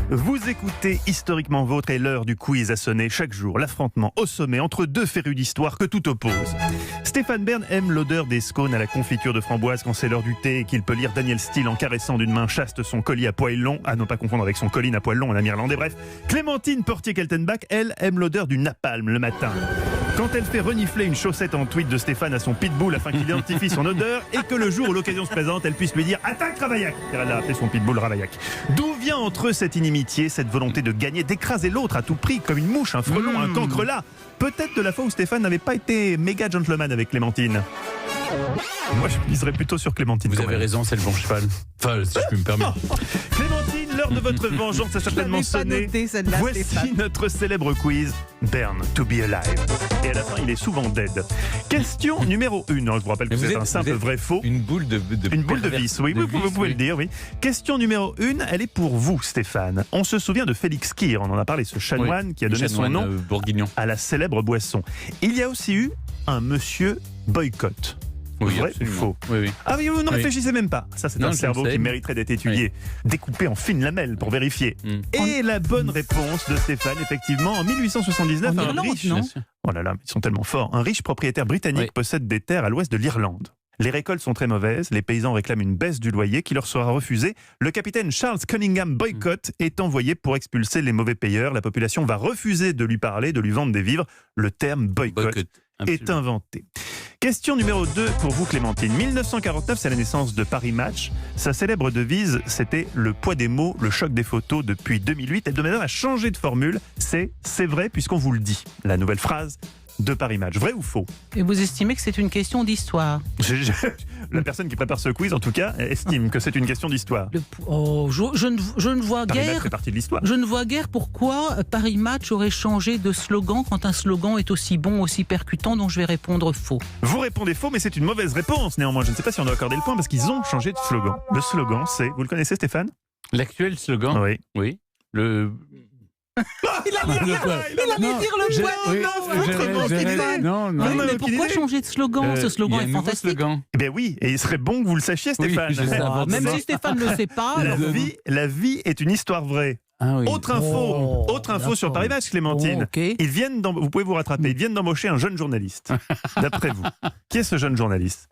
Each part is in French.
Vous écoutez Historiquement Vôtre et l'heure du quiz a sonné chaque jour. L'affrontement au sommet entre deux férus d'histoire que tout oppose. Stéphane Bern aime l'odeur des scones à la confiture de framboise quand c'est l'heure du thé et qu'il peut lire Daniel Steele en caressant d'une main chaste son colis à poils longs. À ne pas confondre avec son colline à poils longs en ami irlandais. Bref, Clémentine Portier-Keltenbach, elle, aime l'odeur du napalm le matin. Quand elle fait renifler une chaussette en tweet de Stéphane à son pitbull afin qu'il identifie son odeur et que le jour où l'occasion se présente, elle puisse lui dire « Attaque Ravaillac !» car elle a appelé son pitbull Ravaillac. D'où vient entre eux cette inimitié, cette volonté de gagner, d'écraser l'autre à tout prix, comme une mouche, un frelon, un cancrelat? Peut-être de la fois où Stéphane n'avait pas été méga gentleman avec Clémentine. Moi, je miserais plutôt sur Clémentine. Vous avez raison, c'est le bon cheval. Enfin, si je puis me permettre. Clémentine, l'heure de votre vengeance a certainement sonné. Voici notre célèbre quiz Bern to be alive. Et à la fin, il est souvent dead. Question numéro 1. Je vous rappelle que c'est un simple vrai-faux. Une boule de une boule de vis, oui, vous pouvez le dire, oui. Question numéro 1, elle est pour vous, Stéphane. On se souvient de Félix Kir, on en a parlé, ce chanoine qui a donné son nom à la célèbre boisson. Il y a aussi eu un monsieur boycott. Oui, vrai ou faux? Oui. Ah oui, vous ne réfléchissez même pas. Ça, c'est un cerveau qui mériterait d'être étudié, découpé en fines lamelles pour vérifier. Et la bonne réponse de Stéphane, effectivement, en 1879, un riche... Oh là là, ils sont tellement forts. Un riche propriétaire britannique possède des terres à l'ouest de l'Irlande. Les récoltes sont très mauvaises, les paysans réclament une baisse du loyer qui leur sera refusée. Le capitaine Charles Cunningham Boycott est envoyé pour expulser les mauvais payeurs. La population va refuser de lui parler, de lui vendre des vivres. Le terme boycott est inventé. Question numéro 2 pour vous, Clémentine. 1949, c'est la naissance de Paris Match. Sa célèbre devise, c'était le poids des mots, le choc des photos. Depuis 2008, Hebdomadaire a changé de formule. C'est vrai puisqu'on vous le dit. La nouvelle phrase de Paris Match. Vrai ou faux? Et vous estimez que c'est une question d'histoire? La personne qui prépare ce quiz, en tout cas, estime que c'est une question d'histoire. Je ne vois Paris guère. Match fait partie de l'histoire. Je ne vois guère pourquoi Paris Match aurait changé de slogan quand un slogan est aussi bon, aussi percutant, donc je vais répondre faux. Vous répondez faux, mais c'est une mauvaise réponse. Néanmoins, je ne sais pas si on doit accorder le point parce qu'ils ont changé de slogan. Le slogan, c'est... Vous le connaissez, Stéphane? L'actuel slogan? Oui. Oui. Le... Il allait dire le point. Non. Mais pourquoi changer de slogan? Ce slogan est fantastique. Eh bien oui, et il serait bon que vous le sachiez, Stéphane. Même si Stéphane ne le sait pas. La vie est une histoire vraie. Ah oui. Autre info sur Paris Match, Clémentine. Ils viennent vous pouvez vous rattraper. Ils viennent d'embaucher un jeune journaliste. D'après vous, qui est ce jeune journaliste?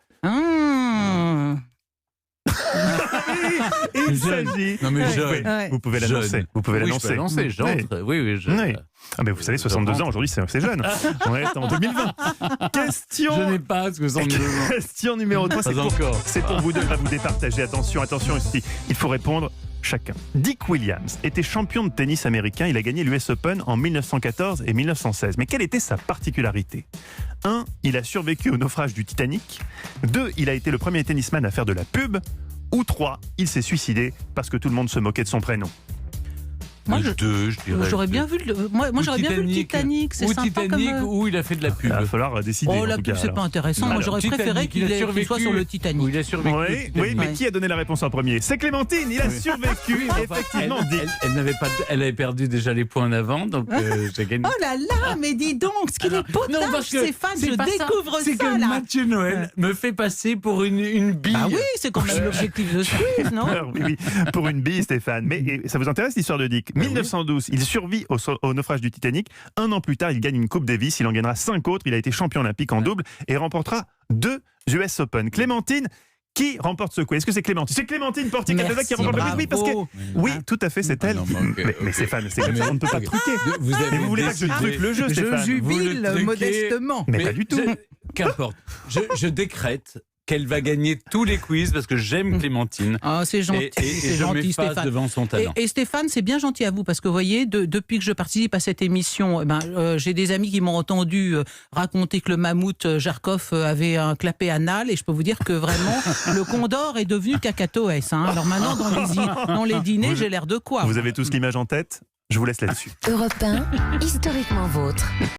Il s'agit. Non mais vous pouvez l'annoncer. Vous pouvez l'annoncer. Je peux l'annoncer. J'entre. Oui. Ah mais vous savez, 62 ans aujourd'hui, c'est jeune. On est en 2020. Question. Je n'ai pas 62 ans. Question numéro 3. C'est pour vous deux. On va vous départager. Attention ici. Il faut répondre chacun. Dick Williams était champion de tennis américain. Il a gagné l'US Open en 1914 et 1916. Mais quelle était sa particularité? 1. Il a survécu au naufrage du Titanic. 2. Il a été le premier tennisman à faire de la pub. Ou 3. Il s'est suicidé parce que tout le monde se moquait de son prénom. Moi, j'aurais bien vu j'aurais bien vu le Titanic. C'est sympa Titanic où il a fait de la pub. Il va falloir décider. Oh, la pub, c'est pas intéressant. Moi, j'aurais préféré qu'il soit sur le Titanic. Où il a survécu. Oui, mais qui a donné la réponse en premier? C'est Clémentine. Il a survécu. Effectivement, elle avait perdu déjà les points en avant, donc j'ai gagné. Oh là là, mais dis donc, ce qu'il est potage, Stéphane, je découvre ça. C'est que Mathieu Noël me fait passer pour une bille. Ah oui, c'est quand même l'objectif de ce quiz, non? Oui, pour une bille, Stéphane. Mais ça vous intéresse l'histoire de Dick? 1912, il survit au naufrage du Titanic. Un an plus tard, il gagne une Coupe Davis. Il en gagnera 5 autres. Il a été champion olympique en double et remportera 2 US Open. Clémentine, qui remporte ce quiz? Est-ce que c'est Clémentine? C'est Clémentine Portier-Keltenbach qui remporte le quiz. Oui, parce que oui, tout à fait, c'est elle. Mais Stéphane, on ne peut pas truquer. Mais vous voulez pas que je truque le jeu, Stéphane? Je jubile modestement. Mais pas du tout. Qu'importe. Je décrète qu'elle va gagner tous les quiz parce que j'aime Clémentine. Ah, c'est gentil. Et je m'efface devant son talent. Et Stéphane, c'est bien gentil à vous parce que vous voyez, depuis que je participe à cette émission, j'ai des amis qui m'ont entendu raconter que le mammouth Jarkov avait un clapet anal et je peux vous dire que vraiment, le condor est devenu cacatoès. Alors maintenant, dans les dîners, j'ai l'air de quoi? Vous avez tous l'image en tête? Je vous laisse là-dessus. Europe 1, historiquement vôtre.